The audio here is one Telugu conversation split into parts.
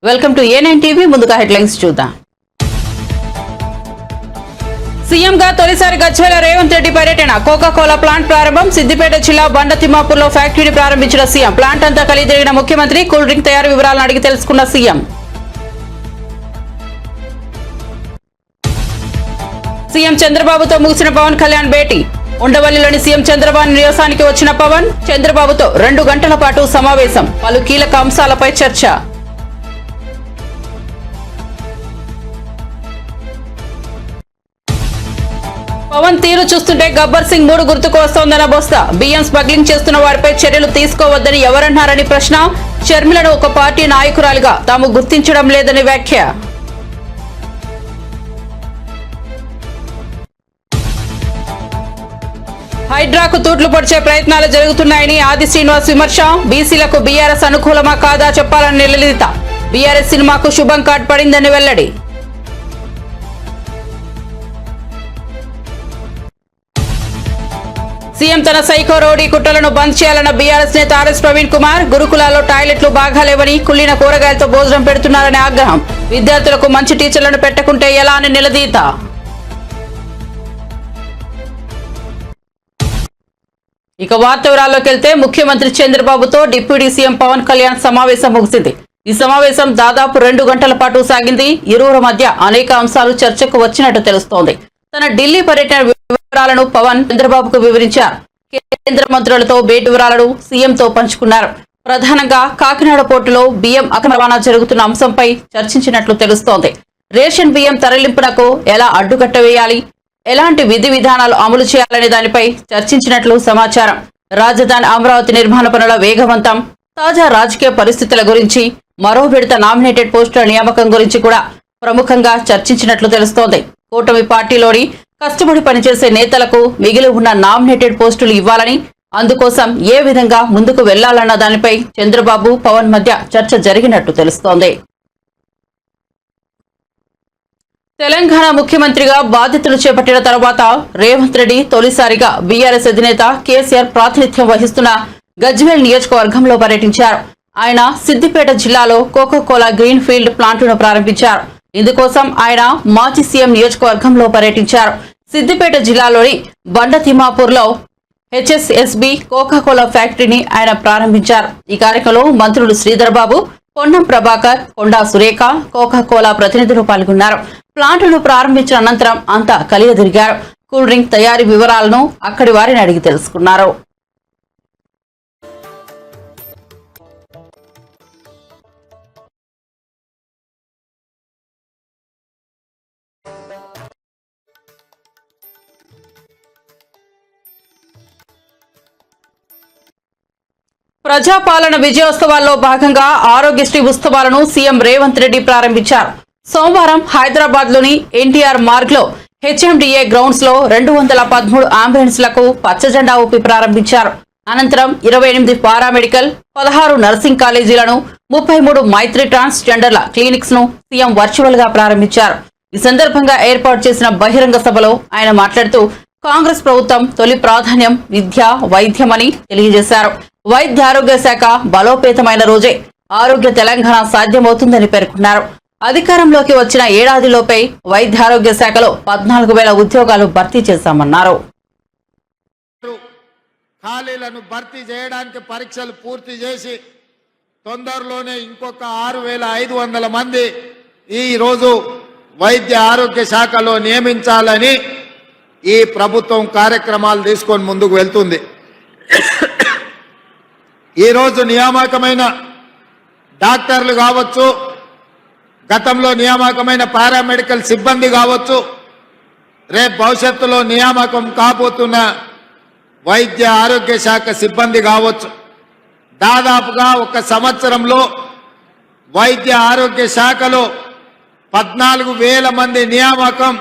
Welcome to A9 TV. ముందుగా హెడ్లైన్స్ చూద్దాం. సీఎంగా తొలిసారి గజ్వేల రేవంత్ రెడ్డి పర్యటన. కోకా-కోలా ప్లాంట్ ప్రారంభం. సిద్దిపేట జిల్లా బండ-తిమ్మాపూర్లో ఫ్యాక్టరీని ప్రారంభించిన సీఎం. ప్లాంట్ అంతా కలిగి తిరిగిన ముఖ్యమంత్రి. కూల్ డ్రింక్ తయారీ వివరాలను అడిగి తెలుసుకున్న సీఎం. సీఎం చంద్రబాబుతో ముగిసిన పవన్ కళ్యాణ్ భేటీ. ఉండవల్లిలోని సీఎం చంద్రబాబు నివాసానికి వచ్చిన పవన్ చంద్రబాబుతో 2 గంటల పాటు సమావేశం. పలు కీలక అంశాలపై చర్చ. పవన్ తీరు చూస్తుంటే గబ్బర్ సింగ్ 3 గుర్తుకు వస్తోందన్న బొస్త. బియ్యం స్మగ్లింగ్ చేస్తున్న వారిపై చర్యలు తీసుకోవద్దని ఎవరన్నారని ప్రశ్న. షర్మిలను ఒక పార్టీ నాయకురాలిగా తాము గుర్తించడం లేదని వ్యాఖ్య. హైడ్రాకు తూట్లు పొడిచే ప్రయత్నాలు జరుగుతున్నాయని ఆది శ్రీనివాస్ విమర్శ. బీసీలకు బీఆర్ఎస్ అనుకూలమా కాదా చెప్పాలని నిలదీత. బీఆర్ఎస్ సినిమాకు శుభం కార్డ్ పడిందని వెల్లడి. సీఎం తన సైకో రౌడీ కుట్రలను బంద్ చేయాలన్న బీఆర్ఎస్ నేత ఆర్ఎస్ ప్రవీణ్ కుమార్. గురుకులాల్లో టాయిలెట్లు బాగాలేవని, కుళ్లిన కూరగాయలతో భోజనం పెడుతున్నారని ఆగ్రహం. విద్యార్థులకు మంచి టీచర్లను పెట్టకుంటే ఎలా అని నిలదీత. ఇక వార్త వివరాల్లోకి వెళ్తే, ముఖ్యమంత్రి చంద్రబాబుతో డిప్యూటీ సీఎం పవన్ కళ్యాణ్ సమావేశం ముగిసింది. ఈ సమావేశం దాదాపు 2 గంటల పాటు సాగింది. ఇరువురు మధ్య అనేక అంశాలు చర్చకు వచ్చినట్టు తెలుస్తోంది. తన ఢిల్లీ పర్యటన వివరాలను పవన్ చంద్రబాబుకు వివరించారు. కేంద్ర మంత్రులతో భేటీ వివరాలను సీఎంతో పంచుకున్నారు. ప్రధానంగా కాకినాడ పోర్టులో బియ్యం అక్రమ రవాణా జరుగుతున్న అంశంపై చర్చించినట్లు తెలుస్తోంది. రేషన్ బియ్యం తరలింపునకు ఎలా అడ్డుకట్ట వేయాలి, ఎలాంటి విధి విధానాలు అమలు చేయాలనే దానిపై చర్చించినట్లు సమాచారం. రాజధాని అమరావతి నిర్మాణ పనుల వేగవంతం, తాజా రాజకీయ పరిస్థితుల గురించి, మరో విడత నామినేటెడ్ పోస్టుల నియామకం గురించి కూడా ప్రముఖంగా చర్చించినట్లు తెలుస్తోంది. కూటమి పార్టీలోని కష్టపడి పనిచేసే నేతలకు మిగిలి ఉన్న నామినేటెడ్ పోస్టులు ఇవ్వాలని, అందుకోసం ఏ విధంగా ముందుకు వెళ్లాలన్న దానిపై చంద్రబాబు పవన్ మధ్య చర్చ జరిగినట్టు తెలుస్తోంది. తెలంగాణ ముఖ్యమంత్రిగా బాధ్యతలు చేపట్టిన తర్వాత రేవంత్ రెడ్డి తొలిసారిగా బీఆర్ఎస్ అధినేత కేసీఆర్ ప్రాతినిధ్యం వహిస్తున్న గజ్వేల్ నియోజకవర్గంలో పర్యటించారు. ఆయన సిద్దిపేట జిల్లాలో కోకా-కోలా గ్రీన్ ఫీల్డ్ ప్లాంటును ప్రారంభించారు. ఇందుకోసం ఆయన మాజీ సీఎం నియోజకవర్గంలో పర్యటించారు. సిద్దిపేట జిల్లాలోని బండ-తిమ్మాపూర్లో హెచ్ఎస్ఎస్బి కోకా-కోలా ఫ్యాక్టరీని ఆయన ప్రారంభించారు. ఈ కార్యక్రమంలో మంత్రులు శ్రీధర్ బాబు, పొన్నం ప్రభాకర్, కొండా సురేఖ, కోకా-కోలా ప్రతినిధులు పాల్గొన్నారు. ప్లాంటును ప్రారంభించిన అనంతరం అంతా కలియదిరిగారు. కూల్ డ్రింక్ తయారీ వివరాలను అక్కడి వారిని అడిగి తెలుసుకున్నారు. ప్రజాపాలన విజయోత్సవాల్లో భాగంగా ఆరోగ్యశ్రీ ఉత్సవాలను సీఎం రేవంత్ రెడ్డి ప్రారంభించారు. సోమవారం హైదరాబాద్ లోని ఎన్టీఆర్ మార్గ్ లో హెచ్ఎండిఏ గ్రౌండ్స్ లో 213 అంబులెన్స్లకు పచ్చజెండా ఊపి ప్రారంభించారు. అనంతరం 28 పారామెడికల్, 16 నర్సింగ్ కాలేజీలను, 33 మైత్రి ట్రాన్స్జెండర్ల క్లినిక్స్ ను సీఎం వర్చువల్ గా ప్రారంభించారు. ఈ సందర్భంగా ఏర్పాటు చేసిన బహిరంగ సభలో ఆయన మాట్లాడుతూ కాంగ్రెస్ ప్రభుత్వం తొలి ప్రాధాన్యం విద్య, వైద్యమని తెలియజేశారు. వైద్య ఆరోగ్య శాఖ బలోపేతమైన రోజే ఆరోగ్య తెలంగాణ సాధ్యమవుతుందని పేర్కొన్నారు. అధికారంలోకి వచ్చిన ఏడాదిలోపై వైద్య ఆరోగ్య శాఖలో 14,000 ఉద్యోగాలు భర్తీ చేశామన్నారు. ఖాళీలను భర్తీ చేయడానికి పరీక్షలు పూర్తి చేసి తొందరలోనే ఇంకొక 6,500 మంది ఈ రోజు వైద్య ఆరోగ్య శాఖలో నియమించాలని ఈ ప్రభుత్వం కార్యక్రమాలు తీసుకొని ముందుకు వెళ్తుంది. ఈరోజు నియామకమైన డాక్టర్లు కావచ్చు, గతంలో నియామకమైన పారామెడికల్ సిబ్బంది కావచ్చు, రేపు భవిష్యత్తులో నియామకం కాబోతున్న వైద్య ఆరోగ్య శాఖ సిబ్బంది కావచ్చు, దాదాపుగా 1 సంవత్సరంలో వైద్య ఆరోగ్య శాఖలో 14,000 మంది నియామకం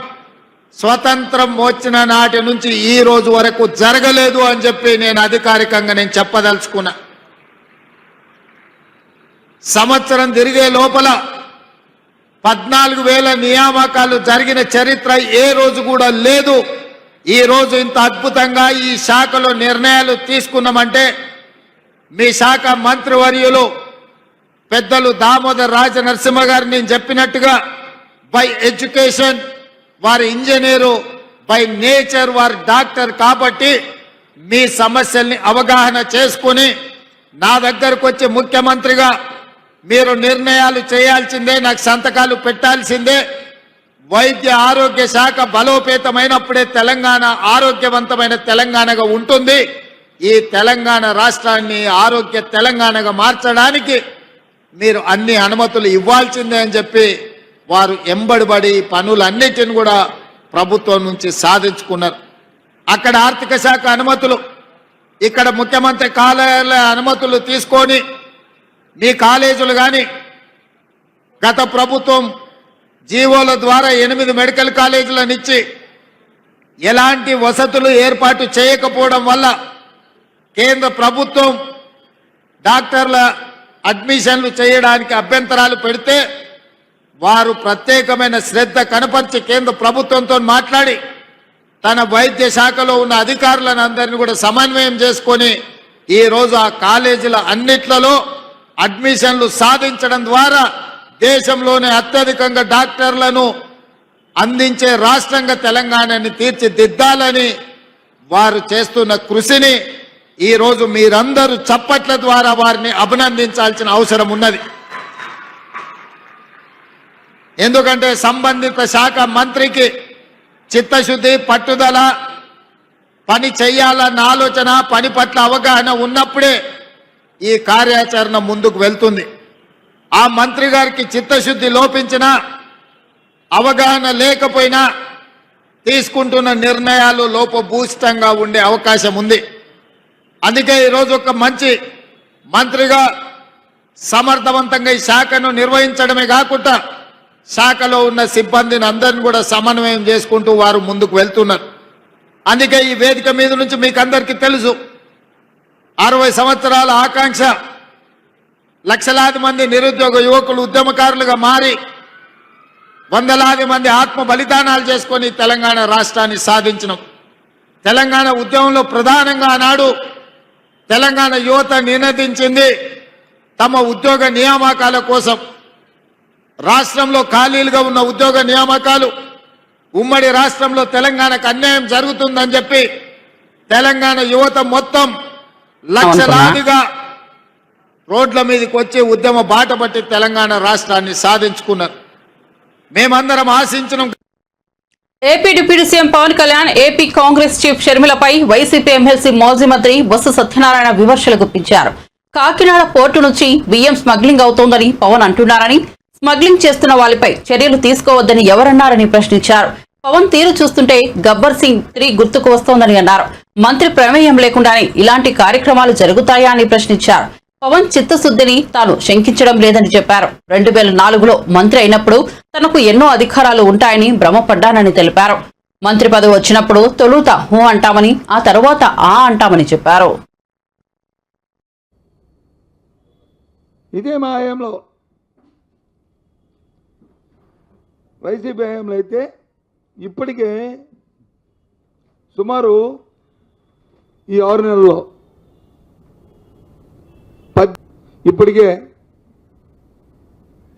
స్వతంత్రం వచ్చిన నాటి నుంచి ఈ రోజు వరకు జరగలేదు అని చెప్పి నేను అధికారికంగా చెప్పదలుచుకున్నా. సంవత్సరం తిరిగే లోపల 14,000 నియామకాలు జరిగిన చరిత్ర ఏ రోజు కూడా లేదు. ఈ రోజు ఇంత అద్భుతంగా ఈ శాఖలో నిర్ణయాలు తీసుకున్నామంటే మీ శాఖ మంత్రివర్యులు పెద్దలు దామోదర్ రాజ నరసింహ గారు నేను చెప్పినట్టుగా బై ఎడ్యుకేషన్ వారి ఇంజనీరు, బై నేచర్ వారి డాక్టర్. కాబట్టి మీ సమస్యల్ని అవగాహన చేసుకుని నా దగ్గరకు వచ్చి ముఖ్యమంత్రిగా మీరు నిర్ణయాలు చేయాల్సిందే, నాకు సంతకాలు పెట్టాల్సిందే. వైద్య ఆరోగ్య శాఖ బలోపేతమైనప్పుడే తెలంగాణ ఆరోగ్యవంతమైన తెలంగాణగా ఉంటుంది. ఈ తెలంగాణ రాష్ట్రాన్ని ఆరోగ్య తెలంగాణగా మార్చడానికి మీరు అన్ని అనుమతులు ఇవ్వాల్సిందే అని చెప్పి వారు ఎంబడిబడి పనులన్నిటిని కూడా ప్రభుత్వం నుంచి సాధించుకున్నారు. అక్కడ ఆర్థిక శాఖ అనుమతులు, ఇక్కడ ముఖ్యమంత్రి కార్యాలయ అనుమతులు తీసుకొని మీ కాలేజీలు కానీ గత ప్రభుత్వం జీవోల ద్వారా 8 మెడికల్ కాలేజీలను ఇచ్చి ఎలాంటి వసతులు ఏర్పాటు చేయకపోవడం వల్ల కేంద్ర ప్రభుత్వం డాక్టర్ల అడ్మిషన్లు చేయడానికి అభ్యంతరాలు పెడితే వారు ప్రత్యేకమైన శ్రద్ధ కనపరిచి కేంద్ర ప్రభుత్వంతో మాట్లాడి తన వైద్య శాఖలో ఉన్న అధికారులను అందరినీ కూడా సమన్వయం చేసుకొని ఈరోజు ఆ కాలేజీల అన్నిట్లలో అడ్మిషన్లు సాధించడం ద్వారా దేశంలోనే అత్యధికంగా డాక్టర్లను అందించే రాష్ట్రంగా తెలంగాణని తీర్చిదిద్దాలని వారు చేస్తున్న కృషిని ఈరోజు మీరందరూ చప్పట్ల ద్వారా వారిని అభినందించాల్సిన అవసరం ఉన్నది. ఎందుకంటే సంబంధిత శాఖ మంత్రికి చిత్తశుద్ధి, పట్టుదల, పని చెయ్యాలన్న ఆలోచన, పని పట్ల అవగాహన ఉన్నప్పుడే ఈ కార్యాచరణ ముందుకు వెళ్తుంది. ఆ మంత్రి గారికి చిత్తశుద్ధి లోపించినా, అవగాహన లేకపోయినా తీసుకుంటున్న నిర్ణయాలు లోపభూయిష్టంగా ఉండే అవకాశం ఉంది. అందుకే ఈరోజు ఒక మంచి మంత్రిగా సమర్థవంతంగా ఈ శాఖను నిర్వహించడమే కాకుండా శాఖలో ఉన్న సిబ్బందిని అందరిని కూడా సమన్వయం చేసుకుంటూ వారు ముందుకు వెళ్తున్నారు. అందుకే ఈ వేదిక మీద నుంచి మీకు అందరికీ తెలుసు, 60 సంవత్సరాల ఆకాంక్ష, లక్షలాది మంది నిరుద్యోగ యువకులు ఉద్యమకారులుగా మారి వందలాది మంది ఆత్మ బలిదానాలు చేసుకొని తెలంగాణ రాష్ట్రాన్ని సాధించినాం. తెలంగాణ ఉద్యమంలో ప్రధానంగా ఆనాడు తెలంగాణ యువత నినదించింది తమ ఉద్యోగ నియామకాల కోసం. రాష్ట్రంలో ఖాళీలుగా ఉన్న ఉద్యోగ నియామకాలు, ఉమ్మడి రాష్ట్రంలో తెలంగాణకు అన్యాయం జరుగుతుందని చెప్పి తెలంగాణ యువత మొత్తం లక్షలాదిగా రోడ్ల మీదకి వచ్చి ఉద్యమ బాట పట్టి తెలంగాణ రాష్ట్రాన్ని సాధించుకున్నారు. మేమందరం ఆశించిన AP deputy CM Pawan Kalyan AP Congress chief షర్మిలపై వైసీపీ ఎమ్మెల్సీ మాజీ మంత్రి బొత్స సత్యనారాయణ విమర్శలు గుప్పించారు. కాకినాడ పోర్టు నుంచి బియ్యం స్మగ్లింగ్ అవుతోందని పవన్ అంటున్నారని, స్మగ్లింగ్ చేస్తున్న వారిపై చర్యలు తీసుకోవద్దని ఎవరన్నారని ప్రశ్నించారు. పవన్ తీరు చూస్తుంటే గబ్బర్ సింగ్ 3 గుర్తుకు వస్తోందని అన్నారు. మంత్రి ప్రమేయం లేకుండానే ఇలాంటి కార్యక్రమాలు జరుగుతాయా అని ప్రశ్నించారు. పవన్ చిత్తశుద్ధిని తాను శంకించడం లేదని చెప్పారు. 2004లో మంత్రి అయినప్పుడు తనకు ఎన్నో అధికారాలు ఉంటాయని భ్రమపడ్డానని తెలిపారు. మంత్రి పదవి వచ్చినప్పుడు తొలుత హూ అంటామని, ఆ తరువాత ఆ అంటామని చెప్పారు. ఇదే మా హయాంలో, వైసీపీ హయాంలో అయితే ఇప్పటికే సుమారు ఈ 6 నెలల్లో ఇప్పటికే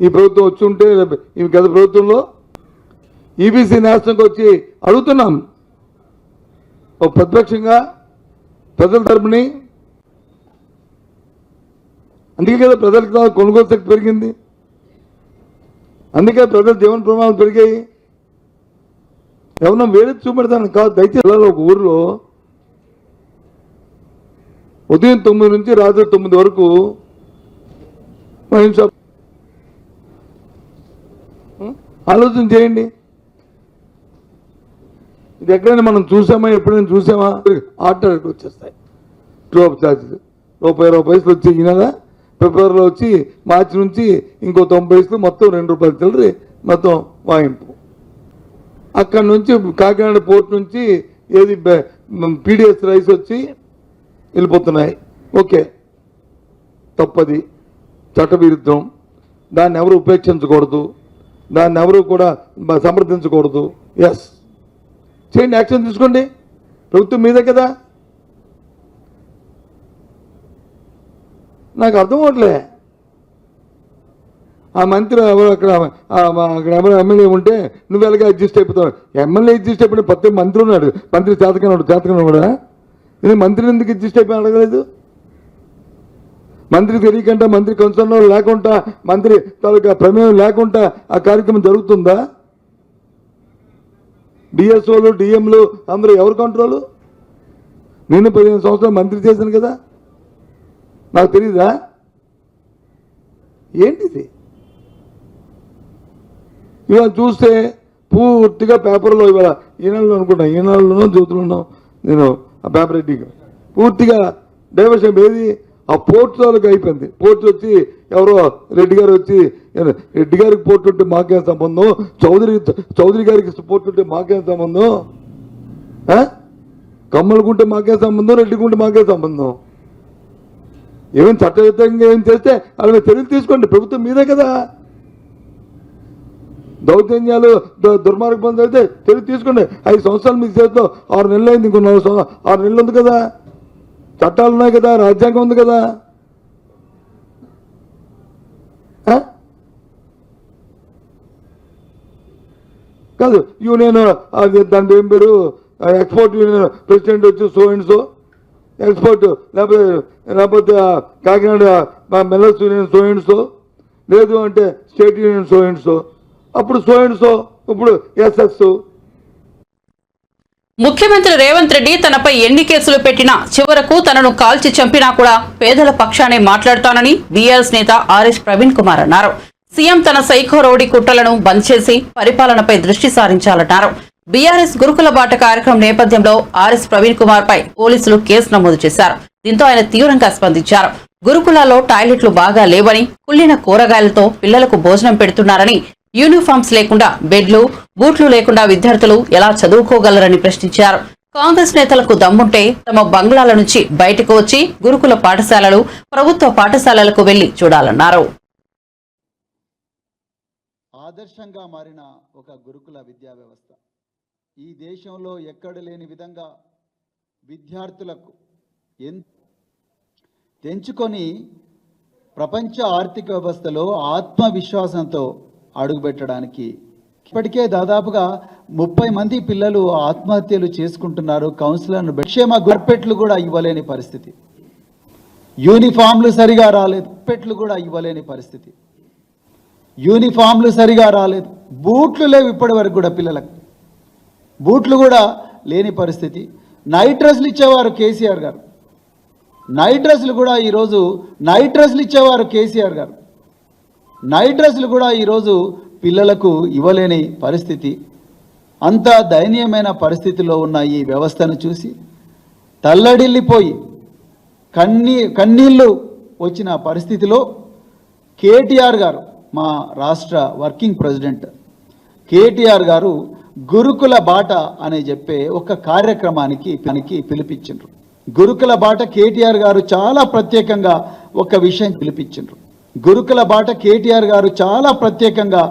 ఈ ప్రభుత్వం వచ్చి ఉంటే ఈ గత ప్రభుత్వంలో ఈబీసీ నేషనల్కి వచ్చి అడుగుతున్నాం. ఒక ప్రతిపక్షంగా ప్రజల తరపుని, అందుకే కదా ప్రజలకు కొనుగోలు శక్తి పెరిగింది, అందుకే ప్రజల జీవన ప్రమాణాలు పెరిగాయి. ఎవరన్నా వేరే చూపెడతాను కాదు. దయచేసి ఒక ఊరిలో ఉదయం 9 నుంచి రాత్రి 9 వరకు వైన్ షాప్. ఆలోచన చేయండి, ఇది ఎక్కడైనా మనం చూసామా, ఎప్పుడైనా చూసామా? ఆర్డర్ వచ్చేస్తాయి డ్రాప్ ఛార్జెస్ ₹1 వచ్చి ఈయనగా ఫిబ్రవరిలో వచ్చి మార్చి నుంచి ఇంకో 90 పైసలు, మొత్తం ₹2 చిల్లరి మొత్తం వాయింపు. అక్కడ నుంచి కాకినాడ పోర్ట్ నుంచి ఏది పీడిఎస్ రైస్ వచ్చి వెళ్ళిపోతున్నాయి. ఓకే, తప్పది, చట్టవిరుద్ధం, దాన్ని ఎవరు ఉపేక్షించకూడదు, దాన్ని ఎవరు కూడా సమర్థించకూడదు. ఎస్ చేయండి, యాక్షన్ తీసుకోండి, ప్రభుత్వం మీదే కదా. నాకు అర్థం అవట్లే, ఆ మంత్రి ఎవరు అక్కడ ఎవరు ఎమ్మెల్యే ఉంటే నువ్వు ఎలాగ అడ్జస్ట్ అయిపోతావు. ఎమ్మెల్యే అడ్జస్ట్ అయిపోయిన ప్రతి మంత్రి ఉన్నాడు, మంత్రి చేతకన్నాడు కూడా. ఇది మంత్రిని ఎందుకు అడ్జస్ట్ అయిపోయి అడగలేదు? మంత్రి తెలియకుండా, మంత్రి కన్సర్న్ లేకుండా, మంత్రి తాలూకా ప్రమేయం లేకుండా ఆ కార్యక్రమం జరుగుతుందా? డిఎస్ఓలు, డిఎంలు అందరూ ఎవరు కంట్రోలు? నేను 15 సంవత్సరాలు మంత్రి చేశాను కదా, నాకు తెలీదా? ఏంటిది? ఇవాళ చూస్తే పూర్తిగా పేపర్లో, ఇవాళ ఈనాళ్ళు అనుకుంటా, ఈనాళ్ళలోనూ చూస్తున్నాం నేను ఆ పేపర్ రెడ్డిగా, పూర్తిగా డైవర్షన్ ఏది ఆ పోర్టు తాలూకు అయిపోయింది. పోర్టు వచ్చి ఎవరో రెడ్డి గారు వచ్చి, రెడ్డి గారికి పోర్టు ఉంటే మాకేం సంబంధం, చౌదరి గారికి పోర్టు ఉంటే మాకేం సంబంధం, కమ్మలకుంటే మాకే సంబంధం, రెడ్డికుంటే మాకే సంబంధం. ఏమైనా చట్టబద్ధంగా ఏం చేస్తే వాళ్ళ మీద చర్యలు తీసుకోండి, ప్రభుత్వం మీదే కదా. దౌర్జన్యాలు, దుర్మార్గ పనులు అయితే చర్య తీసుకోండి. 5 సంవత్సరాలు మీకు చేస్తాం, 6 నెలలు అయింది, ఇంకో 6 నెలలు ఉంది కదా, చట్టాలు ఉన్నాయి కదా, రాజ్యాంగం ఉంది కదా. కాదు యూనియన్, దాని ఏం పేరు, ఎక్స్పోర్ట్ యూనియన్ ప్రెసిడెంట్ వచ్చి సో అండ్ సో ఎక్స్పోర్ట్, లేకపోతే Kakinada millers union so and so, లేదు అంటే state union so and so, అప్పుడు సో అండ్ సో, ఇప్పుడు ఎస్ఎస్. ముఖ్యమంత్రి రేవంత్ రెడ్డి తనపై ఎన్ని కేసులు పెట్టినా చివరకు తనను కాల్చి చంపినా కూడా పేదల పక్షానే మాట్లాడతానని బీఆర్ఎస్ నేత ఆర్ఎస్ ప్రవీణ్ కుమార్ అన్నారు. సీఎం తన సైకో రౌడీ కుట్రలను బంద్ చేసి పరిపాలనపై దృష్టి సారించాలన్నారు. బీఆర్ఎస్ గురుకుల బాట కార్యక్రమం నేపథ్యంలో ఆర్ఎస్ ప్రవీణ్ కుమార్ పై పోలీసులు కేసు నమోదు చేశారు. దీంతో ఆయన తీవ్రంగా స్పందించారు. గురుకులాల్లో టాయిలెట్లు బాగా లేవని, కుళ్లిన కూరగాయలతో పిల్లలకు భోజనం పెడుతున్నారని, యూనిఫామ్స్ లేకుండా, బెడ్లు, బూట్లు లేకుండా విద్యార్థులు ఎలా చదువుకోగలరని ప్రశ్నించారు. కాంగ్రెస్ నేతలకు దమ్ముంటే తమ బంగ్లాల నుంచి బయటకు వచ్చి గురుకుల పాఠశాలలు, ప్రభుత్వ పాఠశాలలకు వెళ్లి చూడాలన్నారు. ఆదర్శంగా మారిన ఒక గురుకుల విద్యా వ్యవస్థ ఈ దేశంలో ఎక్కడ లేని విధంగా విద్యార్థులకు తెంచుకొని ప్రపంచ ఆర్థిక వ్యవస్థలో ఆత్మవిశ్వాసంతో అడుగుపెట్టడానికి ఇప్పటికే దాదాపుగా 30 మంది పిల్లలు ఆత్మహత్యలు చేసుకుంటున్నారు. కౌన్సిలర్ను క్షేమ గుర్పెట్లు కూడా ఇవ్వలేని పరిస్థితి, యూనిఫామ్లు సరిగా రాలేదు, పెట్లు కూడా ఇవ్వలేని పరిస్థితి, యూనిఫామ్లు సరిగా రాలేదు, బూట్లు లేవు ఇప్పటి వరకు కూడా, పిల్లలకు బూట్లు కూడా లేని పరిస్థితి. నైట్ డ్రెస్లు ఇచ్చేవారు కేసీఆర్ గారు, నైట్ డ్రెస్లు కూడా ఈరోజు నైట్ డ్రెస్లు ఇచ్చేవారు కేసీఆర్ గారు, నైట్ డ్రెస్లు కూడా ఈరోజు పిల్లలకు ఇవ్వలేని పరిస్థితి. అంత దయనీయమైన పరిస్థితిలో ఉన్న ఈ వ్యవస్థను చూసి తల్లడిల్లిపోయి కన్నీళ్ళు వచ్చిన పరిస్థితిలో కేటీఆర్ గారు, మా రాష్ట్ర వర్కింగ్ ప్రెసిడెంట్ కేటీఆర్ గారు గురుకుల బాట అని చెప్పే ఒక కార్యక్రమానికి పిలిపించారు. గురుకుల బాట కేటీఆర్ గారు చాలా ప్రత్యేకంగా ఒక విషయం పిలిపించారు. గురుకుల బాట కేటీఆర్ గారు చాలా ప్రత్యేకంగా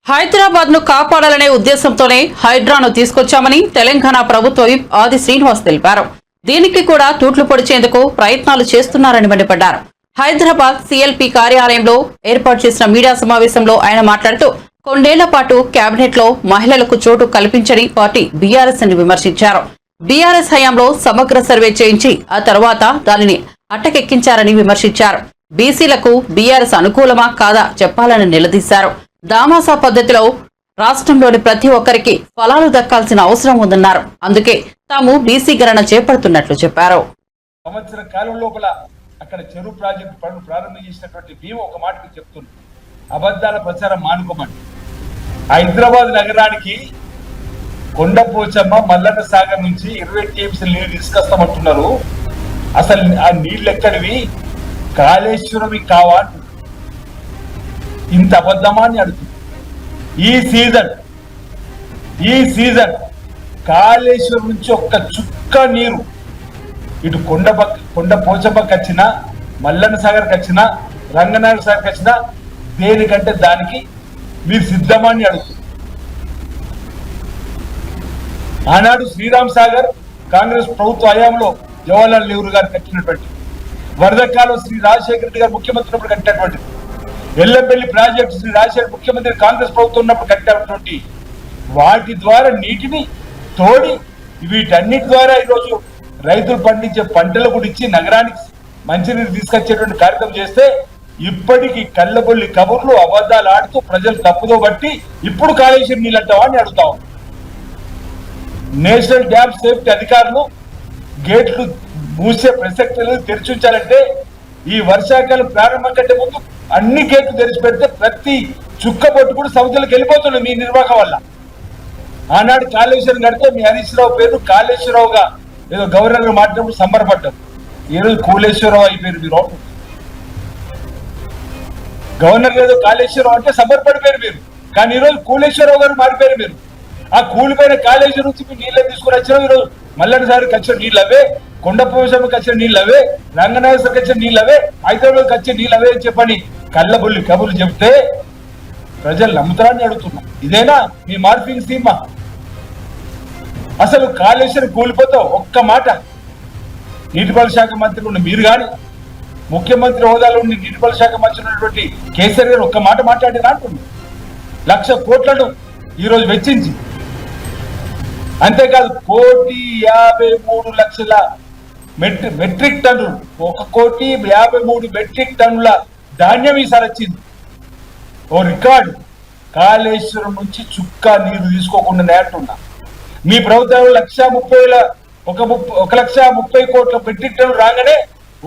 హైదరాబాద్ ను కాపాడాలనే ఉద్దేశంతోనే హైడ్రాను తీసుకొచ్చామని తెలంగాణ ప్రభుత్వ విప్ ఆది శ్రీనివాస్ తెలిపారు. దీనికి కూడా తూట్లు పొడిచేందుకు ప్రయత్నాలు చేస్తున్నారని మండిపడ్డారు. హైదరాబాద్ సిఎల్పి కార్యాలయంలో ఏర్పాటు చేసిన మీడియా సమావేశంలో ఆయన మాట్లాడుతూ కొన్నేళ్ల పాటు కేబినెట్ లో మహిళలకు చోటు కల్పించని పార్టీ బీఆర్ఎస్ అని విమర్శించారు. బీఆర్ఎస్ హయాంలో సమగ్ర సర్వే చేయించి ఆ తర్వాత దానిని అట్టకెక్కించారని విమర్శించారు. బీసీలకు బీఆర్ఎస్ అనుకూలమా కాదా చెప్పాలని నిలదీశారు. దామాసా పద్ధతిలో రాష్ట్రంలోని ప్రతి ఒక్కరికి ఫలాలు దక్కాల్సిన అవసరం ఉందన్నారు. అందుకే తాము బీసీ గణన చేపడుతున్నట్లు చెప్పారు. సంవత్సర కాలం లోపల అక్కడ చెరువు ప్రాజెక్టు పనులు ప్రారంభం చేసినటువంటి మేము ఒక మాటకు చెప్తున్నాం, అబద్ధాల ప్రచారం మానుకోమని. హైదరాబాద్ నగరానికి కొండపోచమ్మ మల్లన్న సాగర్ నుంచి 20 టీఎంసీ నీళ్లు తీసుకొస్తామంటున్నారు. అసలు ఆ నీళ్లు ఎక్కడివి, కాళేశ్వరమి కావా? ఇంత అబద్ధమాన్ని అడుగుతుంది. ఈ సీజన్ కాళేశ్వరం నుంచి ఒక్క చుక్క నీరు ఇటు కొండ పోచమ్మకి వచ్చినా, మల్లన్న సాగర్కి వచ్చినా, రంగనాయక సాగర్కి వచ్చినా దేనికంటే దానికి మీరు సిద్ధమాన్ని అడుగుతుంది. ఆనాడు శ్రీరామ్ సాగర్ కాంగ్రెస్ ప్రభుత్వ హయాంలో జవహర్లాల్ నెహ్రూ గారు కట్టినటువంటి, వరదకాలం శ్రీ రాజశేఖర రెడ్డి గారు ముఖ్యమంత్రి కట్టినటువంటిది. ఎల్లంపల్లి ప్రాజెక్టు శ్రీ రాజశేఖర్ ముఖ్యమంత్రి కాంగ్రెస్ ప్రభుత్వం ఉన్నప్పుడు కట్టినటువంటి వాటి ద్వారా నీటిని తోడి వీటన్నిటి ద్వారా ఈరోజు రైతులు పండించే పంటలు కూడా ఇచ్చి నగరానికి మంచినీరు తీసుకొచ్చేటువంటి కార్యక్రమం చేస్తే ఇప్పటికీ కళ్ళబొల్లి కబుర్లు అబద్ధాలు ఆడుతూ ప్రజలు తప్పుదో బట్టి ఇప్పుడు కాళేశ్వరం నీళ్ళు అంటావా అని అడుగుతాం. నేషనల్ డ్యామ్ సేఫ్టీ అధికారులు గేట్లు మూసే ప్రసక్తి లేదు, తెరిచి ఉంచాలంటే ఈ వర్షాకాలం ప్రారంభం కంటే ముందు అన్ని గేట్లు తెరిచి పెడితే ప్రతి చుక్క పొట్టు కూడా సముద్రంలోకి వెళ్ళిపోతుంది మీ నిర్వాహకం వల్ల. ఆనాడు కాళేశ్వరం కడితే మీ హరీష్ రావు పేరు కాళేశ్వరరావుగా ఏదో గవర్నర్ గా మాట్లాడినప్పుడు సంబరపడ్డారు. ఈరోజు కూలేశ్వరరావు అయిపోయారు మీరు. గవర్నర్ ఏదో కాళేశ్వరరావు అంటే సంబరపడిపోయారు మీరు, కానీ ఈరోజు కూలేశ్వరరావు గారు మారిపోయారు మీరు. ఆ కూలిపోయిన కాళేశ్వరం నుంచి మీరు నీళ్ళే తీసుకుని వచ్చిన ఈరోజు మల్లడి సారికి వచ్చిన నీళ్ళు అవే, కొండపోసమ్మకి వచ్చిన నీళ్ళు అవే, రంగనాథకి వచ్చిన నీళ్ళు అవే, హైదరాబాద్కి వచ్చే నీళ్ళు అవే అని చెప్పని కళ్ళబుల్లి కబుర్లు చెప్తే ప్రజలు నమ్ముతారని అడుగుతున్నా. ఇదేనా మీ మార్పింగ్ సీమా? అసలు కాళేశ్వరం కూలిపోతావు ఒక్క మాట నీటిపారుదల శాఖ మంత్రి ఉన్న మీరు కానీ ముఖ్యమంత్రి హోదాలో ఉండి నీటిపారుదల శాఖ మంత్రి ఉన్నటువంటి కేసీఆర్ గారు ఒక్క మాట మాట్లాడినా అంటుంది. 1,00,000 కోట్లను ఈరోజు వెచ్చించి, అంతేకాదు 1,53,00,000 మెట్రిక్ టన్నులు 1,53 మెట్రిక్ టన్నుల ధాన్యం ఈసారి వచ్చింది. ఓ రికార్డు. కాళేశ్వరం నుంచి చుక్క నీరు తీసుకోకుండా అంటున్నా. మీ ప్రభుత్వం 1,30,000 కోట్ల మెట్రిక్ టన్నులు రాగానే ఓ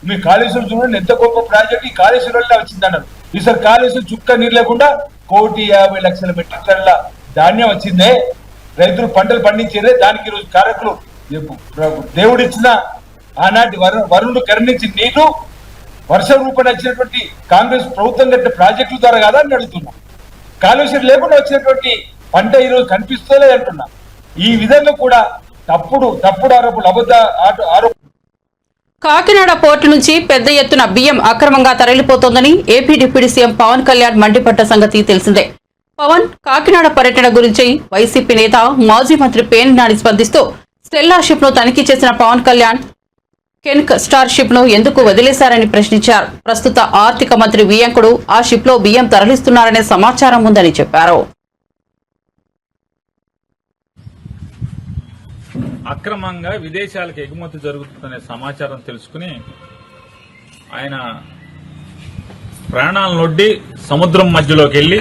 మీ కాళేశ్వరం చూడండి ఎంత గొప్ప ప్రాజెక్ట్ ఈ కాళేశ్వరంలో వచ్చిందన్నారు. ఈసారి కాళేశ్వరం చుక్క నీరు లేకుండా 1,50,00,000 మెట్రిక్ టన్నుల ధాన్యం వచ్చిందే. రైతులు పంటలు పండించేదే. దానికి ఈరోజు కారకులు దేవుడిచ్చిన ఆనాటి వరుణుడు కరుణించిన నీరు వర్ష రూపణ వచ్చినటువంటి కాంగ్రెస్ ప్రభుత్వం కట్టిన ప్రాజెక్టుల ద్వారా కాదా అని అడుగుతున్నా. కాళేశ్వరం లేకుండా వచ్చినటువంటి పంట ఈరోజు కనిపిస్తలే అంటున్నా. ఈ విధంగా కూడా తప్పుడు ఆరోపణలు ఆరోపణ. కాకినాడ పోర్టు నుంచి పెద్ద ఎత్తున బియ్యం అక్రమంగా తరలిపోతోందని AP deputy CM Pawan Kalyan మండిపడ్డ సంగతి తెలిసిందే. పవన్ కాకినాడ పర్యటన గురించి వైసీపీ నేత మాజీ మంత్రి పేర్ని నాని స్పందిస్తూ స్టెల్లా షిప్ ను తనిఖీ చేసిన పవన్ కళ్యాణ్ కెన్క్ స్టార్ షిప్ ను ఎందుకు వదిలేశారని ప్రశ్నించారు. ప్రస్తుత ఆర్థిక మంత్రి వియంకుడు ఆ షిప్ లో బియ్యం తరలిస్తున్నారనే సమాచారం ఉందని చెప్పారు. అక్రమంగా విదేశాలకు ఎగుమతి జరుగుతుందనే సమాచారం తెలుసుకుని ఆయన ప్రాణాలనొడ్డి సముద్రం మధ్యలోకి వెళ్లి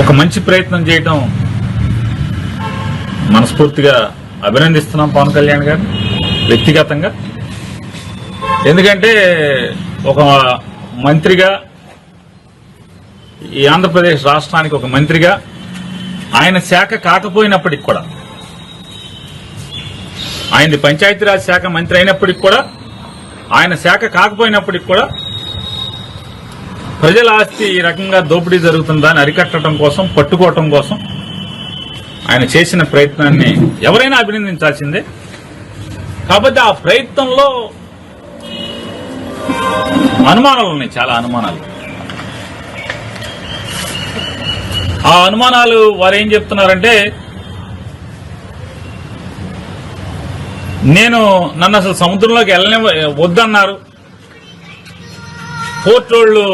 ఒక మంచి ప్రయత్నం చేయటం మనస్ఫూర్తిగా అభినందిస్తున్నాం పవన్ కళ్యాణ్ గారు వ్యక్తిగతంగా. ఎందుకంటే ఒక మంత్రిగా, ఈ ఆంధ్రప్రదేశ్ రాష్ట్రానికి ఒక మంత్రిగా, ఆయన శాఖ కాకపోయినప్పటికి కూడా, ఆయనది పంచాయతీరాజ్ శాఖ మంత్రి అయినప్పటికి కూడా, ఆయన శాఖ కాకపోయినప్పటికి కూడా ప్రజల ఆస్తి ఈ రకంగా దోపిడీ జరుగుతుందని అరికట్టడం కోసం, పట్టుకోవటం కోసం ఆయన చేసిన ప్రయత్నాన్ని ఎవరైనా అభినందించాల్సిందే. కాబట్టి ఆ ప్రయత్నంలో అనుమానాలు ఉన్నాయి, చాలా అనుమానాలు. ఆ అనుమానాలు వారు ఏం చెప్తున్నారంటే, నన్ను అసలు సముద్రంలోకి వద్దన్నారు, పోర్ట్ వాళ్ళు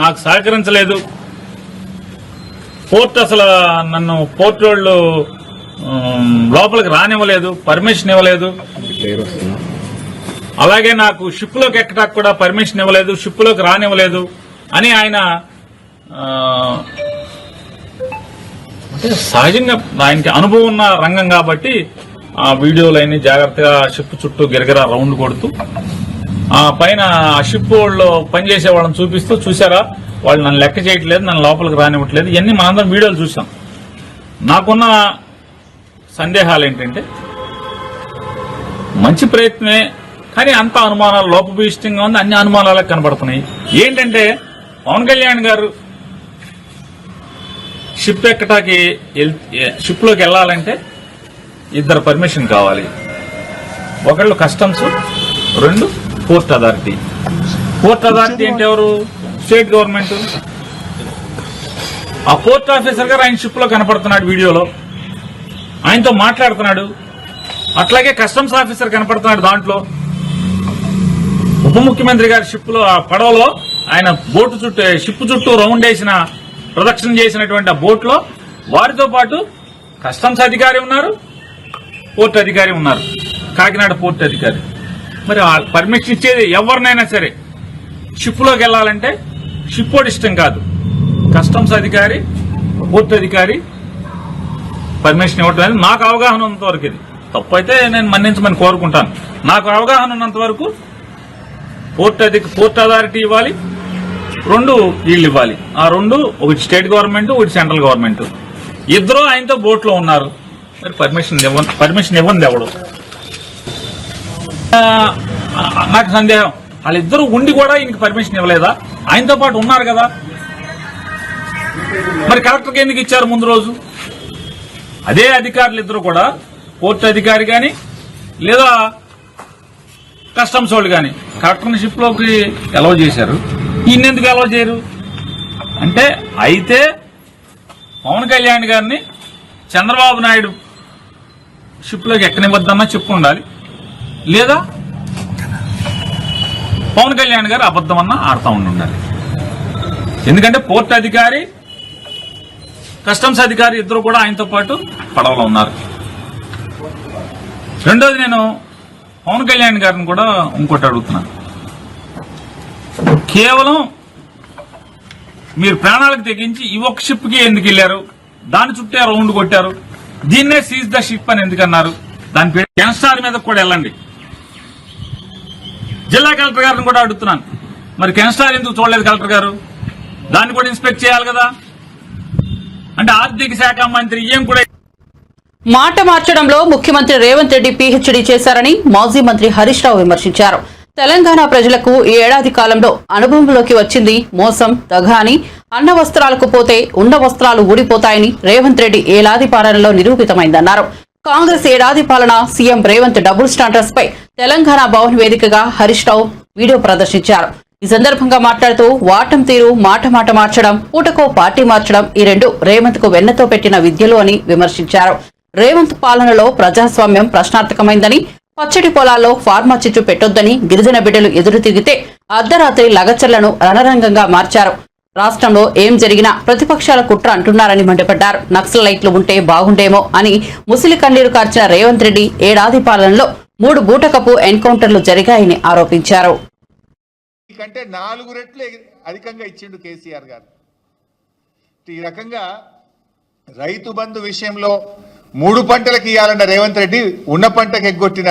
నాకు సహకరించలేదు, పోర్ట్ అసలు నన్ను పోర్ట్ వాళ్ళు లోపలికి రానివ్వలేదు, పర్మిషన్ ఇవ్వలేదు, అలాగే నాకు షిప్ లోకి ఎక్కడానికి కూడా పర్మిషన్ ఇవ్వలేదు, షిప్ లోకి రానివ్వలేదు అని ఆయన అంటే సహజంగా ఆయనకి అనుభవం ఉన్న రంగం కాబట్టి ఆ వీడియోలన్నీ జాగ్రత్తగా షిప్ చుట్టూ గిరగిరా రౌండ్ కొడుతూ ఆ పైన ఆ షిప్ వాళ్ళు పనిచేసే వాళ్ళని చూపిస్తూ, చూసారా వాళ్ళు నన్ను లెక్క చేయట్లేదు, నన్ను లోపలికి రానివ్వట్లేదు, ఇవన్నీ మనందరం వీడియోలు చూసాం. నాకున్న సందేహాలు ఏంటంటే, మంచి ప్రయత్నమే కానీ అంత అనుమానాలు లోపభూయిష్టంగా ఉంది, అన్ని అనుమానాలకు కనబడుతున్నాయి. ఏంటంటే పవన్ కళ్యాణ్ గారు షిప్ ఎక్కటాకి షిప్ లోకి వెళ్లాలంటే 2 పర్మిషన్ కావాలి. ఒకళ్ళు customs, 2 port authority. Port authority అంటే ఎవరు? State government. ఆ పోర్ట్ ఆఫీసర్ గారు ఆయన షిప్ లో కనపడుతున్నాడు, వీడియోలో ఆయనతో మాట్లాడుతున్నాడు. అట్లాగే కస్టమ్స్ ఆఫీసర్ కనపడుతున్నాడు దాంట్లో. ఉప ముఖ్యమంత్రి గారి షిప్లో ఆ పడవలో ఆయన బోటు చుట్టూ షిప్ చుట్టూ రౌండ్ వేసిన ప్రదక్షిణ చేసినటువంటి ఆ బోట్లో వారితో పాటు కస్టమ్స్ అధికారి ఉన్నారు, పోర్ట్ అధికారి ఉన్నారు, కాకినాడ పోర్ట్ అధికారి. మరి పర్మిషన్ ఇచ్చేది ఎవరినైనా సరే షిప్లోకి వెళ్ళాలంటే షిప్పోడి ఇష్టం కాదు, కస్టమ్స్ అధికారి, పోర్ట్ అధికారి పర్మిషన్ ఇవ్వడం అనేది నాకు అవగాహన ఉన్నంత వరకు. ఇది తప్పు అయితే నేను మన్నించమని కోరుకుంటాను. నాకు అవగాహన ఉన్నంత వరకు పోర్ట్ అథారిటీ ఇవ్వాలి, 2 వీళ్ళు ఇవ్వాలి. ఆ 2 ఒకటి స్టేట్ గవర్నమెంట్, ఒకటి సెంట్రల్ గవర్నమెంట్. ఇద్దరు ఆయనతో బోట్లో ఉన్నారు. మరి పర్మిషన్ ఇవ్వండి ఎవడు? నాకు సందేహం, వాళ్ళిద్దరూ ఉండి కూడా ఈయనకి పర్మిషన్ ఇవ్వలేదా? ఆయనతో పాటు ఉన్నారు కదా, మరి కలెక్టర్కి ఎందుకు ఇచ్చారు ముందు రోజు? అదే అధికారులు ఇద్దరు కూడా, పోర్ట్ అధికారి కానీ లేదా కస్టమ్స్ వాళ్ళు కానీ కలెక్టర్ని షిప్లోకి అలౌ చేశారు, ఈయన ఎందుకు అలౌ చేయరు? అంటే అయితే పవన్ కళ్యాణ్ గారిని చంద్రబాబు నాయుడు షిప్లోకి ఎక్కనివ్వద్దన్నా చెప్పు ఉండాలి, లేదా పవన్ కళ్యాణ్ గారు అబద్ధమన్నా ఆడుతూ ఉండాలి. ఎందుకంటే పోర్ట్ అధికారి, కస్టమ్స్ అధికారి ఇద్దరు కూడా ఆయనతో పాటు పడవలో ఉన్నారు. రెండోది, నేను పవన్ కళ్యాణ్ గారిని కూడా ఇంకోటి అడుగుతున్నాను. కేవలం మీరు ప్రాణాలకు తెగించి ఈ ఒక్క షిప్కి ఎందుకు వెళ్ళారు? దాని చుట్టే రౌండ్ కొట్టారు. దీన్నే సీజ్ ద షిప్ అని ఎందుకన్నారు? దాని పేరు కెన్స్టార్ మీద కూడా వెళ్ళండి. జిల్లా కలెక్టర్ గారిని కూడా అడుగుతున్నాను, మరి కెన్స్టార్ ఎందుకు చూడలేదు కలెక్టర్ గారు? దాన్ని కూడా ఇన్స్పెక్ట్ చేయాలి కదా. అంటే ఆర్థిక శాఖ మంత్రి ఏం కూడా మాట మార్చడంలో ముఖ్యమంత్రి రేవంత్ రెడ్డి పీహెచ్డీ చేశారని మాజీ మంత్రి హరీష్ రావు విమర్శించారు. తెలంగాణ ప్రజలకు ఈ ఏడాది కాలంలో అనుభవంలోకి వచ్చింది మోసం, దగా అని. అన్న వస్త్రాలకు పోతే ఉన్న వస్త్రాలు ఊడిపోతాయని రేవంత్ రెడ్డి ఏడాది పాలనలో నిరూపితమైందన్నారు. కాంగ్రెస్ ఏడాది పాలన, సీఎం రేవంత్ డబుల్ స్టాండర్డ్స్ పై తెలంగాణ భవన్ వేదికగా హరీష్ రావు వీడియో ప్రదర్శించారు. ఈ సందర్భంగా మాట్లాడుతూ వాటం తీరు, మాట మార్చడం, పూటకో పార్టీ మార్చడం ఈ 2 రేవంత్ కు వెన్నతో పెట్టిన విద్యలు అని విమర్శించారు. రేవంత్ పాలనలో ప్రజాస్వామ్యం ప్రశ్నార్థకమైందని, పచ్చడి పొలాల్లో ఫార్మా చిచ్చు పెట్టొద్దని గిరిజన బిడ్డలు ఎదురు తిరిగితే అర్ధరాత్రి లగచర్లను రణరంగంగా మార్చారు. రాష్ట్రంలో ఏం జరిగినా ప్రతిపక్షాల కుట్ర అంటున్నారని మండిపడ్డారు. నక్సలైట్లు ఉంటే బాగుండేమో అని ముసిలి కన్నీరు కార్చిన రేవంత్ రెడ్డి ఏడాది పాలనలో 3 బూటకపు ఎన్కౌంటర్లు జరిగాయని ఆరోపించారు. కంటే 4 రెట్లు అధికంగా ఇచ్చిండు కేసీఆర్ గారు. ఈ రకంగా రైతు బంధు విషయంలో 3 పంటలకు ఇవ్వాలన్న రేవంత్ రెడ్డి ఉన్న పంటకు ఎగ్గొట్టిన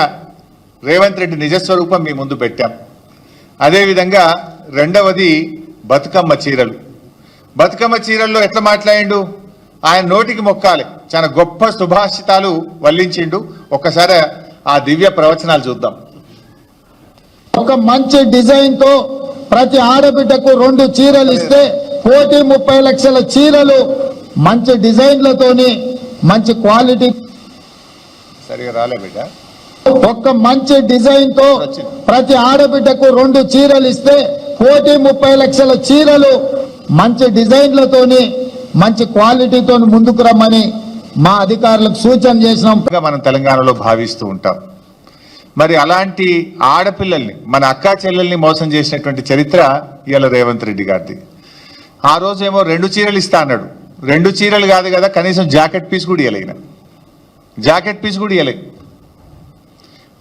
రేవంత్ రెడ్డి నిజస్వరూపం మీ ముందు పెట్టాం. అదేవిధంగా రెండవది బతుకమ్మ చీరలు. బతుకమ్మ చీరల్లో ఎట్లా మాట్లాడిండు? ఆయన నోటికి మొక్కాలి, చాలా గొప్ప సుభాషితాలు వల్లించిండు. ఒక్కసారి ఆ దివ్య ప్రవచనాలు చూద్దాం. ఒక మంచి డిజైన్ తో ప్రతి ఆడబిడ్డకు 2 చీరలు ఇస్తే 30 లక్షల చీరలు మంచి డిజైన్లతోని, మంచి క్వాలిటీ. సరిగా రాలే బిడ్డ. ఒక మంచి డిజైన్ తో ప్రతి ఆడబిడ్డకు 2 చీరలు ఇస్తే 30 లక్షల చీరలు మంచి డిజైన్లతోని, మంచి క్వాలిటీతో ముందుకు రమ్మని మా అధికారులకు సూచన చేసినాం. మనం తెలంగాణలో భావిస్తూ ఉంటాం. మరి అలాంటి ఆడపిల్లల్ని, మన అక్కా చెల్లెల్ని మోసం చేసినటువంటి చరిత్ర ఇవాళ రేవంత్ రెడ్డి గారిది. ఆ రోజేమో 2 చీరలు ఇస్తా అన్నాడు. 2 చీరలు కాదు కదా, కనీసం జాకెట్ పీస్ కూడా ఇవ్వలేగిన. జాకెట్ పీస్ కూడా ఇవ్వలేదు.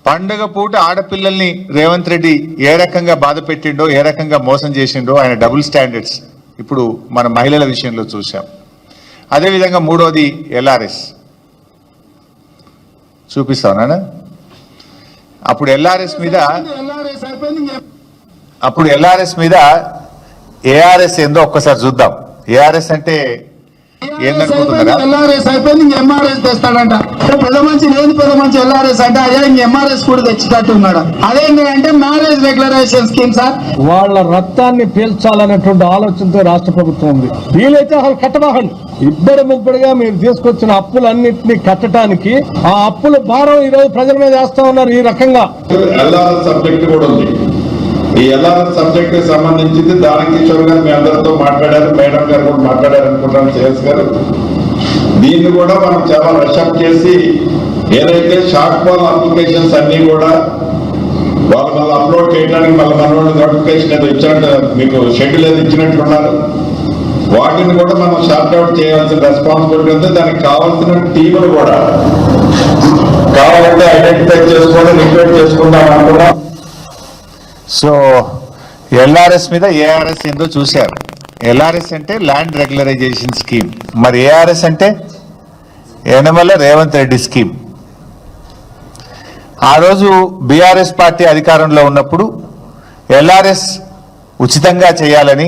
పండుగ పూట ఆడపిల్లల్ని రేవంత్ రెడ్డి ఏ రకంగా బాధ పెట్టిండో, ఏ రకంగా మోసం చేసిండో ఆయన డబుల్ స్టాండర్డ్స్ ఇప్పుడు మన మహిళల విషయంలో చూసాం. అదేవిధంగా మూడోది ఎల్ఆర్ఎస్ చూపిస్తానా? అప్పుడు ఎల్ఆర్ఎస్ మీద ఏఆర్ఎస్ ఏందో ఒక్కసారి చూద్దాం. ఏఆర్ఎస్ అంటే ఏందనుకుంటున్నారా? ఎల్ఆర్ఎస్ అయిపోయింది, ఎంఆర్ఎస్ తెస్తాడంట. పెద్ద మంచి లేని పెద్ద మంచి ఎల్ఆర్ఎస్ అంటే అయ్యా ఎంఆర్ఎస్ కూడా తెచ్చేటట్టు ఉన్నాడు. అదేంటి అంటే మ్యారేజ్ రెగ్యులరైజేషన్ స్కీమ్ సార్. వాళ్ళ రక్తాన్ని పీల్చాలనేటువంటి ఆలోచనతో రాష్ట్ర ప్రభుత్వం ఉంది. వీలైతే అసలు కట్టబాకండి. ఇద్దరు ముగ్గురుగా మీరు తీసుకొచ్చిన అప్పులన్నింటినీ కట్టడానికి ఆ అప్పుల భారం ఈ రోజు ప్రజల మీద వేస్తా ఉన్నారు. ఈ రకంగా సబ్జెక్ట్ కూడా ఉంది. ఈ ఎల్ఆర్ఎస్ సబ్జెక్ట్ కి సంబంధించింది దానకిషోర్ గారు మీ అందరితో మాట్లాడారు, మేడం గారు కూడా మాట్లాడారు అనుకుంటాను, చేస్ గారు. దీన్ని కూడా మనం చాలా రషప్ చేసి ఏదైతే షార్ట్ ఫాల్ అప్లికేషన్స్ అన్ని కూడా వాళ్ళు మళ్ళీ అప్లోడ్ చేయడానికి మళ్ళీ మన వాళ్ళు నోటిఫికేషన్ ఏదో ఇచ్చినట్టు మీకు షెడ్యూల్ ఏదో ఇచ్చినట్టున్నారు. వాటిని కూడా మనం షార్ట్ అవుట్ చేయాల్సిన రెస్పాన్సిబిలిటీ ఉంది. దానికి కావాల్సిన టీములు కూడా కావాలంటే ఐడెంటిఫై చేసుకొని రిక్రూట్ చేసుకుందాం అనుకున్నాం. సో ఎల్ఆర్ఎస్ మీద ఏఆర్ఎస్ ఏందో చూశారు. ఎల్ఆర్ఎస్ అంటే ల్యాండ్ రెగ్యులరైజేషన్ స్కీమ్, మరి ఏఆర్ఎస్ అంటే యనమల రేవంత్ రెడ్డి స్కీమ్. ఆ రోజు బీఆర్ఎస్ పార్టీ అధికారంలో ఉన్నప్పుడు ఎల్ఆర్ఎస్ ఉచితంగా చేయాలని,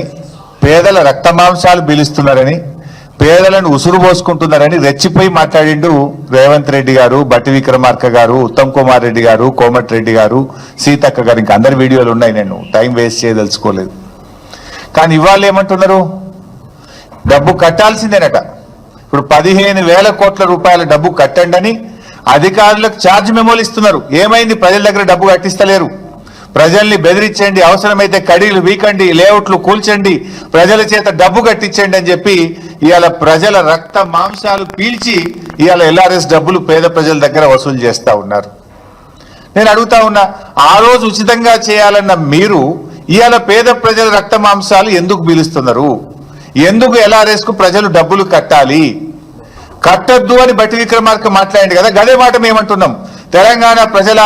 పేదల రక్తమాంసాలు పీలుస్తున్నారని, పేదలను ఉసురు పోసుకుంటున్నారని రెచ్చిపోయి మాట్లాడిండు రేవంత్ రెడ్డి గారు, బట్టి విక్రమార్క గారు, ఉత్తమ్ కుమార్ రెడ్డి గారు, కోమటిరెడ్డి గారు, సీతక్క గారు. ఇంకా అందరి వీడియోలు ఉన్నాయి, నేను టైం వేస్ట్ చేయదలుచుకోలేదు. కానీ ఇవాళ ఏమంటున్నారు, డబ్బు కట్టాల్సిందేనట. ఇప్పుడు 15,000 కోట్ల రూపాయల డబ్బు కట్టండి అని అధికారులకు ఛార్జ్ మెమోలు ఇస్తున్నారు. ఏమైంది, ప్రజల దగ్గర డబ్బు కట్టిస్తలేరు. ప్రజల్ని బెదిరించండి, అవసరమైతే కడీలు వీకండి, లేఅవుట్లు కూల్చండి, ప్రజల చేత డబ్బు కట్టించండి అని చెప్పి ఇవాళ ప్రజల రక్త మాంసాలు పీల్చి ఇవాళ ఎల్ఆర్ఎస్ డబ్బులు పేద ప్రజల దగ్గర వసూలు చేస్తా ఉన్నారు. నేను అడుగుతా ఉన్నా, ఆ రోజు ఉచితంగా చేయాలన్న మీరు ఇవాళ పేద ప్రజల రక్త మాంసాలు ఎందుకు పీలుస్తున్నారు? ఎందుకు ఎల్ఆర్ఎస్ కు ప్రజలు డబ్బులు కట్టాలి? కట్టద్దు అని బట్టి విక్రమార్క మాట్లాడింది కదా, గదే మాట మేమంటున్నాం. తెలంగాణ ప్రజల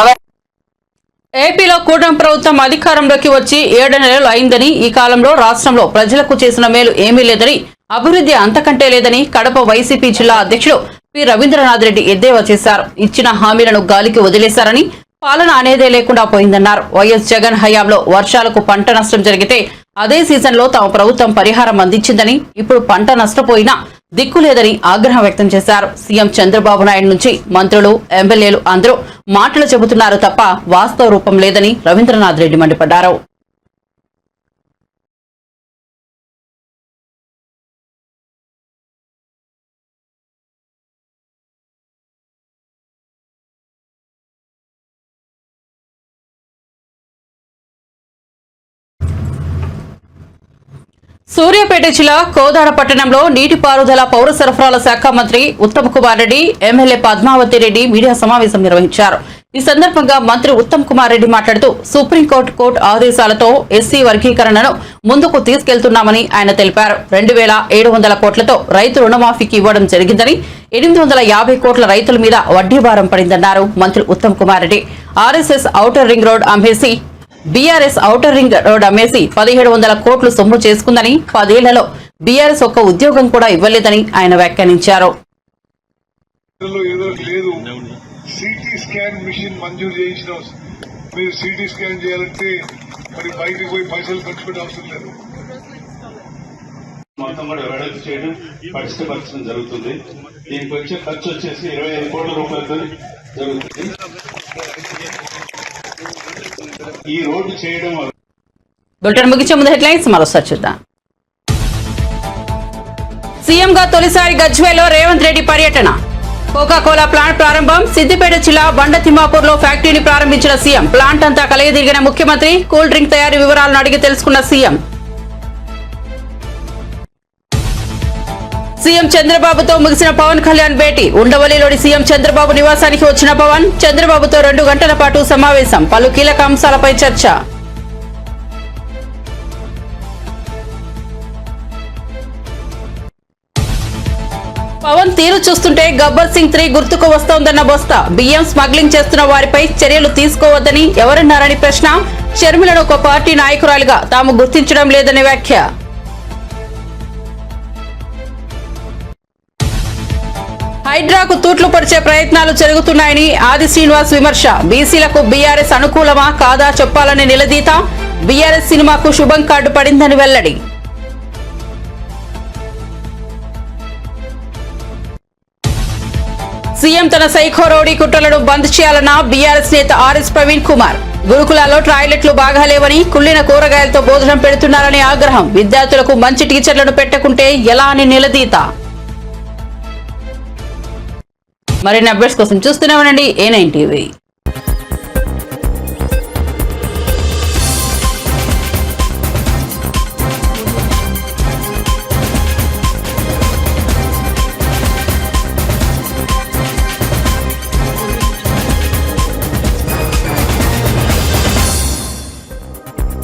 ఏపీలో కూటమి ప్రభుత్వం అధికారంలోకి వచ్చి 7 నెలలు అయిందని, ఈ కాలంలో రాష్ట్రంలో ప్రజలకు చేసిన మేలు ఏమీ లేదని, అభివృద్ధి అంతకంటే లేదని కడప వైసీపీ జిల్లా అధ్యక్షుడు పి రవీంద్రనాథ్ రెడ్డి ఎద్దేవా చేశారు. ఇచ్చిన హామీలను గాలికి వదిలేశారని, పాలన అనేదే లేకుండా పోయిందన్నారు. వైఎస్ జగన్ హయాంలో వర్షాలకు పంట నష్టం జరిగితే అదే సీజన్లో తమ ప్రభుత్వం పరిహారం అందించిందని, ఇప్పుడు పంట నష్టపోయినా దిక్కులేదని ఆగ్రహం వ్యక్తం చేశారు. సీఎం చంద్రబాబు నాయుడు నుంచి మంత్రులు, ఎమ్మెల్యేలు అందరూ మాటలు చెబుతున్నారు తప్ప వాస్తవ రూపం లేదని రవీంద్రనాథ్ రెడ్డి మండిపడ్డారు. సూర్యాపేట జిల్లా కోదాడ పట్టణంలో నీటిపారుదల పౌర సరఫరాల శాఖ మంత్రి ఉత్తమ్ కుమార్ రెడ్డి, ఎమ్మెల్యే పద్మావతి రెడ్డి మీడియా సమావేశం నిర్వహించారు. ఈ సందర్భంగా మంత్రి ఉత్తమ్ కుమార్ రెడ్డి మాట్లాడుతూ సుప్రీంకోర్టు ఆదేశాలతో ఎస్సీ వర్గీకరణను ముందుకు తీసుకెళ్తున్నామని ఆయన తెలిపారు. 2,700 కోట్లతో రైతు రుణమాఫీకి ఇవ్వడం జరిగిందని, 850 కోట్ల రైతుల మీద వడ్డీ భారం పడిందన్నారు మంత్రి Uttam Kumar Reddy. RSS outer ring road అమ్మేసి, బీఆర్ఎస్ ఔటర్ రింగ్ రోడ్ అమ్మేసి 1,700 కోట్లు సొమ్ము చేసుకుందని, 10 ఏళ్లలో బీఆర్ఎస్ ఒక్క ఉద్యోగం కూడా ఇవ్వలేదని ఆయన వ్యాఖ్యానించారు. సిటీ స్కాన్ మిషన్ మంజూరు చేయించిన, మీరు సిటీ స్కాన్ చేయాలంటే మరి బయటకు పోయి పైసలు ఖర్చు పెట్టే అవసరం లేదు. మొత్తం కూడా వెడల్పు చేయడం, పరిష్కరించడం జరుగుతుంది. దీనికి వచ్చే ఖర్చు వచ్చేసి 25 కోట్ల రూపాయలతో జరుగుతుంది. ఈ రోడ్డు చేయడం బులెటిన్ ముగించే ముందు హెడ్లైన్స్ మరోసారి చూద్దాం. సీఎంగా తొలిసారి గజ్వేల్లో రేవంత్ రెడ్డి పర్యటన. కోకాకోలా ప్లాంట్ ప్రారంభం. సిద్దిపేట జిల్లా బండ తిమ్మాపూర్లో ఫ్యాక్టరీని ప్రారంభించిన సీఎం. ప్లాంట్ అంతా కలయదిరిగిన ముఖ్యమంత్రి. కూల్ డ్రింక్ తయారీ వివరాలను అడిగి తెలుసుకున్న సీఎం. సీఎం చంద్రబాబుతో ముగిసిన పవన్ కళ్యాణ్ భేటీ. ఉండవల్లిలోని సీఎం చంద్రబాబు నివాసానికి వచ్చిన పవన్, చంద్రబాబుతో 2 గంటల పాటు సమావేశం. పలు కీలక అంశాలపై చర్చ. పవన్ తీరు చూస్తుంటే గబ్బర్ సింగ్ 3 గుర్తుకు వస్తోందన్న బొస్తా. బియ్యం స్మగ్లింగ్ చేస్తున్న వారిపై చర్యలు తీసుకోవద్దని ఎవరన్నారని ప్రశ్న. షర్మిలను ఒక పార్టీ నాయకురాలిగా తాము గుర్తించడం లేదని వ్యాఖ్య. హైడ్రాకు తూట్లు పరిచే ప్రయత్నాలు జరుగుతున్నాయని ఆది శ్రీనివాస్ విమర్శ. బీసీలకు బీఆర్ఎస్ అనుకూలమా కాదా చెప్పాలని నిలదీత. బీఆర్ఎస్ సినిమాకు శుభం కార్డు పడిందని వెల్లడి. సీఎం తన సైకో రౌడీ కుట్రలను బంద్ చేయాలన్న బీఆర్ఎస్ నేత ఆర్ఎస్ ప్రవీణ్ కుమార్. గురుకులాల్లో టాయిలెట్లు బాగాలేవని, కుళ్లిన కూరగాయలతో భోజనం పెడుతున్నారని ఆగ్రహం. విద్యార్థులకు మంచి టీచర్లను పెట్టకుంటే ఎలా అని నిలదీత. మరిన్ని అప్డేట్స్ కోసం చూస్తూనే ఉండండి A9 TV.